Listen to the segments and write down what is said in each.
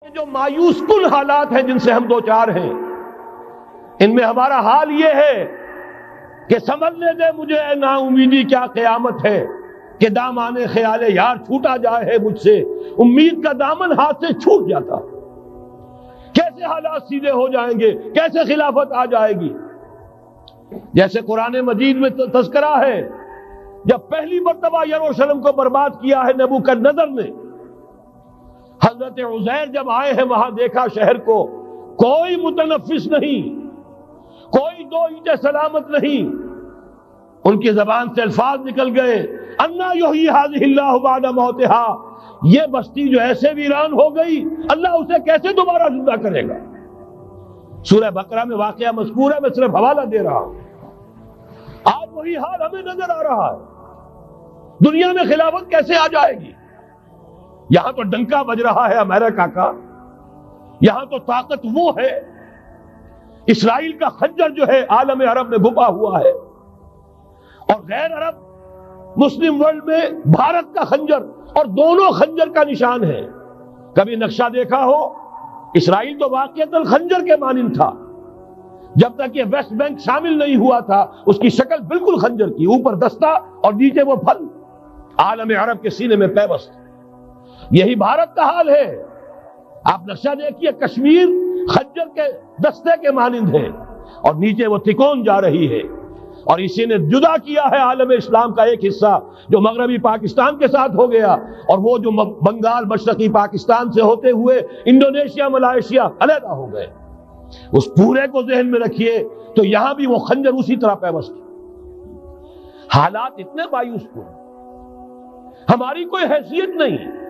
جو مایوس کن حالات ہیں جن سے ہم دو چار ہیں، ان میں ہمارا حال یہ ہے کہ سمجھنے دے مجھے اے نا امیدی کیا قیامت ہے کہ دامان خیال یار چھوٹا جائے ہے مجھ سے، امید کا دامن ہاتھ سے چھوٹ جاتا، کیسے حالات سیدھے ہو جائیں گے، کیسے خلافت آ جائے گی۔ جیسے قرآن مجید میں تذکرہ ہے، جب پہلی مرتبہ یروشلم کو برباد کیا ہے نبوکدنضر نے، حضرت عزیر جب آئے ہیں وہاں دیکھا شہر کو کوئی متنفس نہیں، کوئی دو اینٹیں سلامت نہیں، ان کی زبان سے الفاظ نکل گئے انا یحیی ھذہ اللہ بعد موتھا، یہ بستی جو ایسے ویران ہو گئی اللہ اسے کیسے دوبارہ زندہ کرے گا۔ سورہ بقرہ میں واقعہ مذکور ہے، میں صرف حوالہ دے رہا ہوں۔ آج وہی حال ہمیں نظر آ رہا ہے، دنیا میں خلافت کیسے آ جائے گی؟ یہاں تو ڈنکا بج رہا ہے امریکہ کا، یہاں تو طاقت وہ ہے، اسرائیل کا خنجر جو ہے عالم عرب میں گھپا ہوا ہے، اور غیر عرب مسلم ورلڈ میں بھارت کا خنجر، اور دونوں خنجر کا نشان ہے۔ کبھی نقشہ دیکھا ہو، اسرائیل تو واقعتاً خنجر کے مانند تھا، جب تک یہ ویسٹ بینک شامل نہیں ہوا تھا اس کی شکل بالکل خنجر کی، اوپر دستہ اور نیچے وہ پھل عالم عرب کے سینے میں پیوست۔ یہی بھارت کا حال ہے، آپ نقشہ دیکھیے، کشمیر خنجر کے دستے کے مانند ہے اور نیچے وہ تکون جا رہی ہے، اور اسی نے جدا کیا ہے عالم اسلام کا ایک حصہ جو مغربی پاکستان کے ساتھ ہو گیا، اور وہ جو بنگال مشرقی پاکستان سے ہوتے ہوئے انڈونیشیا ملائیشیا علیحدہ ہو گئے۔ اس پورے کو ذہن میں رکھیے تو یہاں بھی وہ خنجر اسی طرح پیوست ہے۔ حالات اتنے مایوس کن، ہماری کوئی حیثیت نہیں،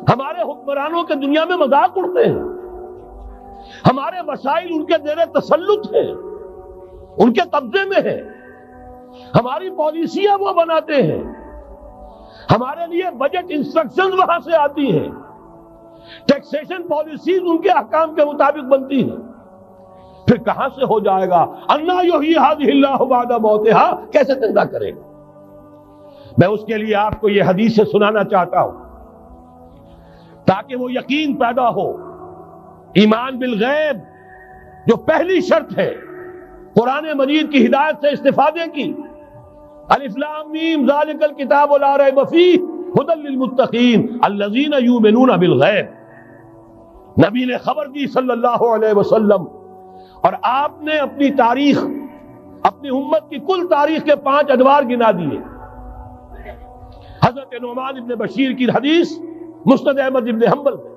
ہمارے حکمرانوں کے دنیا میں مذاق اڑتے ہیں، ہمارے وسائل ان کے زیر تسلط ہیں، ان کے قبضے میں ہے، ہماری پالیسیاں وہ بناتے ہیں، ہمارے لیے بجٹ انسٹرکشنز وہاں سے آتی ہیں، ٹیکسیشن پالیسیز ان کے احکام کے مطابق بنتی ہیں، پھر کہاں سے ہو جائے گا انا یحیی ھذہ اللہ بعد موتھا، کیسے زندہ کرے گا؟ میں اس کے لیے آپ کو یہ حدیث سے سنانا چاہتا ہوں تاکہ وہ یقین پیدا ہو۔ ایمان بالغیب جو پہلی شرط ہے قرآن مجید کی ہدایت سے استفادے کی، الف لام میم ذالک الکتاب لا ریب فیہ ھدی للمتقین الذین یؤمنون بالغیب۔ نبی نے خبر دی صلی اللہ علیہ وسلم، اور آپ نے اپنی تاریخ، اپنی امت کی کل تاریخ کے 5 ادوار گنا دیے۔ حضرت نعمان ابن بشیر کی حدیث مسند احمد ابن حنبل میں،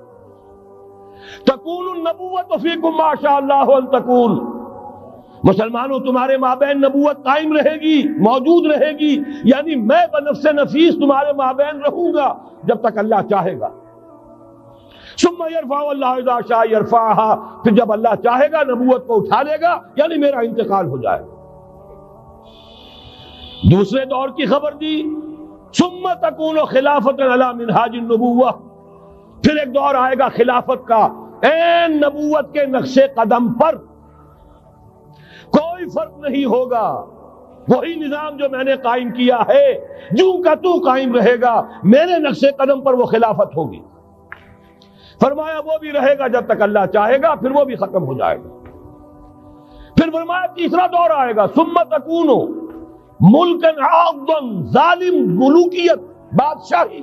تکون النبوۃ فیکم ما شاء اللہ ان تکون، مسلمانوں تمہارے مابین نبوت قائم رہے گی، موجود رہے گی، یعنی میں بنفس نفیس تمہارے مابین رہوں گا جب تک اللہ چاہے گا۔ ثم یرفع اللہ اذا شاء یرفعها، پھر جب اللہ چاہے گا نبوت کو اٹھا لے گا، یعنی میرا انتقال ہو جائے گا۔ دوسرے دور کی خبر دی، ثم تکون خلافۃ علی منہاج النبوہ، پھر ایک دور آئے گا خلافت کا این نبوت کے نقش قدم پر، کوئی فرق نہیں ہوگا، وہی نظام جو میں نے قائم کیا ہے جوں کا تو قائم رہے گا، میرے نقش قدم پر وہ خلافت ہوگی۔ فرمایا وہ بھی رہے گا جب تک اللہ چاہے گا، پھر وہ بھی ختم ہو جائے گا۔ پھر فرمایا تیسرا دور آئے گا، ثم تکون ملکن عاضا، ظالم ملوکیت، بادشاہی،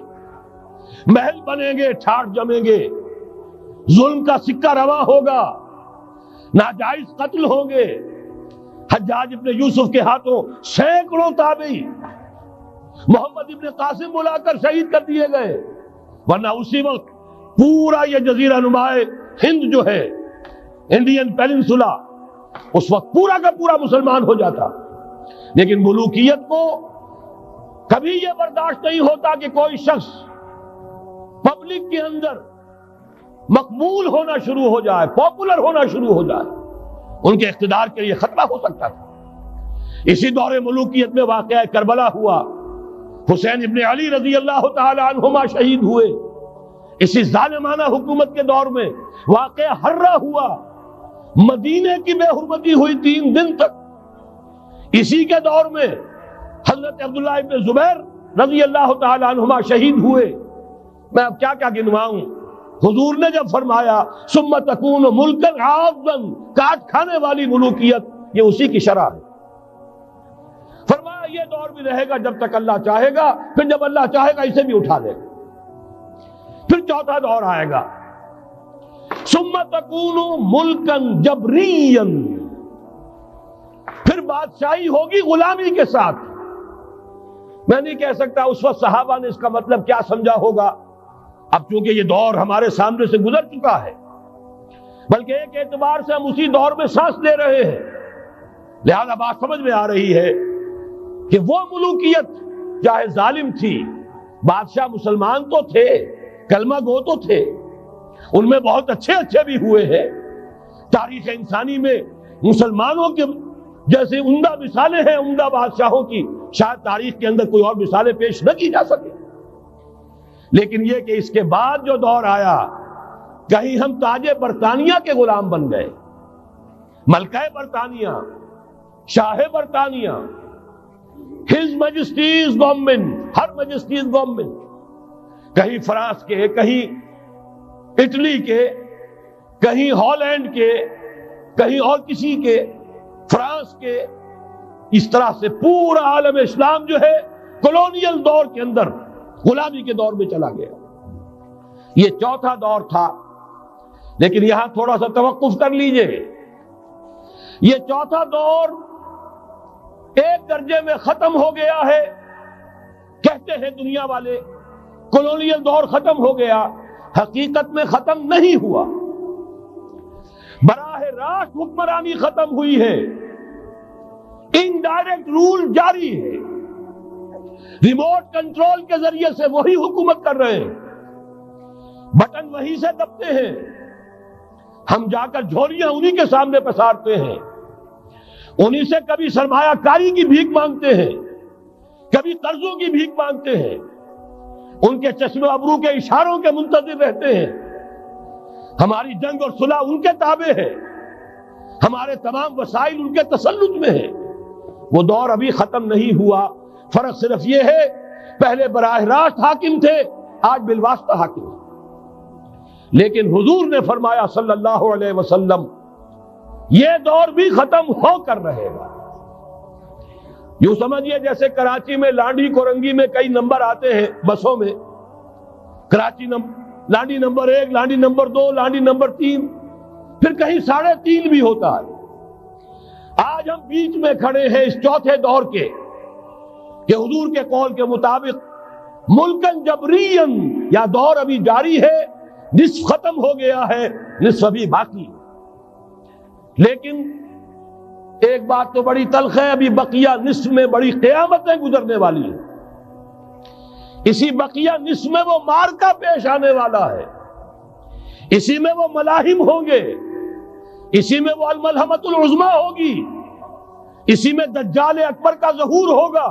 محل بنیں گے، ٹھاٹ جمیں گے، ظلم کا سکہ رواں ہوگا، ناجائز قتل ہوں گے۔ حجاج ابن یوسف کے ہاتھوں سینکڑوں تابعی محمد ابن قاسم بلا کر شہید کر دیے گئے، ورنہ اسی وقت پورا یہ جزیرہ نما ہند جو ہے، انڈین پیننسولا، اس وقت پورا کا پورا مسلمان ہو جاتا۔ لیکن ملوکیت کو کبھی یہ برداشت نہیں ہوتا کہ کوئی شخص پبلک کے اندر مقبول ہونا شروع ہو جائے، پاپولر ہونا شروع ہو جائے، ان کے اقتدار کے لیے خطرہ ہو سکتا تھا۔ اسی دور ملوکیت میں واقعہ کربلا ہوا، حسین ابن علی رضی اللہ تعالی عنہما شہید ہوئے۔ اسی ظالمانہ حکومت کے دور میں واقعہ ہررہ ہوا، مدینے کی بے حرمتی ہوئی 3 دن تک۔ اسی کے دور میں حضرت عبداللہ ابن زبیر رضی اللہ تعالی عنہما شہید ہوئے۔ میں اب کیا کیا گنواؤں، حضور نے جب فرمایا ثم تکون ملکا عاضا، کاٹ کھانے والی ملوکیت، یہ اسی کی شرح ہے۔ فرمایا یہ دور بھی رہے گا جب تک اللہ چاہے گا، پھر جب اللہ چاہے گا اسے بھی اٹھا لے گا۔ پھر چوتھا دور آئے گا ثم تکون ملکا جبریا، پھر بادشاہی ہوگی غلامی کے ساتھ۔ میں نہیں کہہ سکتا اس وقت صحابہ نے اس کا مطلب کیا سمجھا ہوگا، اب چونکہ یہ دور ہمارے سامنے سے گزر چکا ہے، بلکہ ایک اعتبار سے ہم اسی دور میں سانس لے رہے ہیں، لہذا بات سمجھ میں آ رہی ہے کہ وہ ملوکیت چاہے ظالم تھی، بادشاہ مسلمان تو تھے، کلمہ گو تو تھے، ان میں بہت اچھے بھی ہوئے ہیں۔ تاریخ انسانی میں مسلمانوں کے جیسے عمدہ مثالیں ہیں عمدہ بادشاہوں کی، شاید تاریخ کے اندر کوئی اور مثالیں پیش نہ کی جا سکے۔ لیکن یہ کہ اس کے بعد جو دور آیا، کہیں ہم تاج برطانیہ کے غلام بن گئے، ملکہ برطانیہ، شاہ برطانیہ، ہز میجسٹیز گورنمنٹ، ہر میجسٹیز گورنمنٹ، کہیں فرانس کے، کہیں اٹلی کے، کہیں ہالینڈ کے، کہیں اور کسی کے، فرانس کے، اس طرح سے پورا عالم اسلام جو ہے کولونیل دور کے اندر غلامی کے دور میں چلا گیا۔ یہ چوتھا دور تھا، لیکن یہاں تھوڑا سا توقف کر لیجئے۔ یہ چوتھا دور ایک درجے میں ختم ہو گیا ہے، کہتے ہیں دنیا والے کولونیل دور ختم ہو گیا، حقیقت میں ختم نہیں ہوا، براہ راست حکمرانی ختم ہوئی ہے، انڈائریکٹ رول جاری ہے، ریموٹ کنٹرول کے ذریعے سے وہی حکومت کر رہے ہیں، بٹن وہی سے دبتے ہیں، ہم جا کر جھولیاں انہی کے سامنے پسارتے ہیں، انہی سے کبھی سرمایہ کاری کی بھیک مانگتے ہیں، کبھی قرضوں کی بھیک مانگتے ہیں، ان کے چشم ابرو کے اشاروں کے منتظر رہتے ہیں، ہماری جنگ اور صلح ان کے تابع ہے، ہمارے تمام وسائل ان کے تسلط میں ہیں۔ وہ دور ابھی ختم نہیں ہوا، فرق صرف یہ ہے پہلے براہ راست حاکم تھے، آج بالواسطہ حاکم ہیں۔ لیکن حضور نے فرمایا صلی اللہ علیہ وسلم یہ دور بھی ختم ہو کر رہے گا۔ یوں سمجھیے جیسے کراچی میں لانڈی کورنگی میں کئی نمبر آتے ہیں بسوں میں، Karachi Landhi number 1، Landhi number 2، Landhi number 3، پھر کہیں 3.5 بھی ہوتا ہے۔ آج ہم بیچ میں کھڑے ہیں اس چوتھے دور کے، کہ حضور کے قول کے مطابق ملکن جبرین، یا دور ابھی جاری ہے، نصف ختم ہو گیا ہے، نصف ابھی باقی۔ لیکن ایک بات تو بڑی تلخ ہے، ابھی بقیہ نصف میں بڑی قیامتیں گزرنے والی ہیں۔ اسی بقیہ نصف میں وہ معرکہ پیش آنے والا ہے، اسی میں وہ ملاحم ہوں گے، اسی میں وہ الملحمۃ العظمیٰ ہوگی، اسی میں دجال اکبر کا ظہور ہوگا،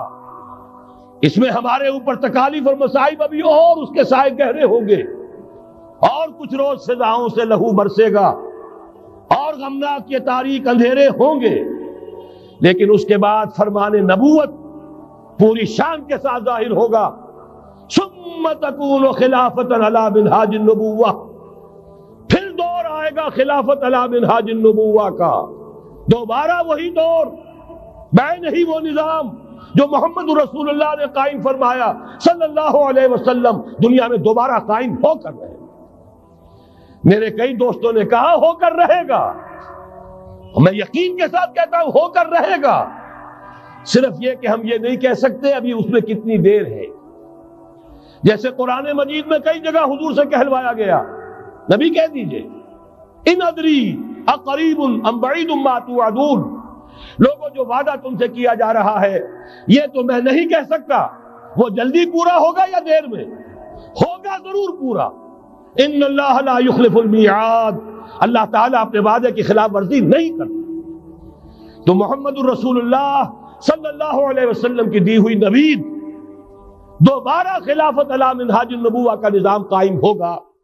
اس میں ہمارے اوپر تکالیف اور مصائب ابھی اور اس کے سائے گہرے ہوں گے، اور کچھ روز سزاؤں سے لہو برسے گا، اور غمناک یہ تاریک اندھیرے ہوں گے۔ لیکن اس کے بعد فرمان نبوت پوری شان کے ساتھ ظاہر ہوگا، ثم تکون خلافۃ علی منہاج النبوہ، پھر دور آئے گا خلافت علی منہاج النبوہ کا، دوبارہ وہی دور، بین ہی وہ نظام جو محمد رسول اللہ نے قائم فرمایا صلی اللہ علیہ وسلم، دنیا میں دوبارہ قائم ہو کر رہے گا۔ میرے کئی دوستوں نے کہا ہو کر رہے گا، میں یقین کے ساتھ کہتا ہوں ہو کر رہے گا، صرف یہ کہ ہم یہ نہیں کہہ سکتے ابھی اس میں کتنی دیر ہے۔ جیسے قرآن مجید میں کئی جگہ حضور سے کہلوایا گیا، نبی کہہ دیجئے ان ادری اقریب ام بعید ما توعدون، لوگوں جو وعدہ تم سے کیا جا رہا ہے یہ تو میں نہیں کہہ سکتا وہ جلدی پورا ہوگا یا دیر میں، ہوگا ضرور پورا۔ ان اللہ لا یخلف المیعاد، اللہ تعالیٰ اپنے وعدے کی خلاف ورزی نہیں کرتا۔ تو محمد الرسول اللہ صلی اللہ علیہ وسلم کی دی ہوئی نوید، دوبارہ خلافت علی منہاج النبوہ کا نظام قائم ہوگا۔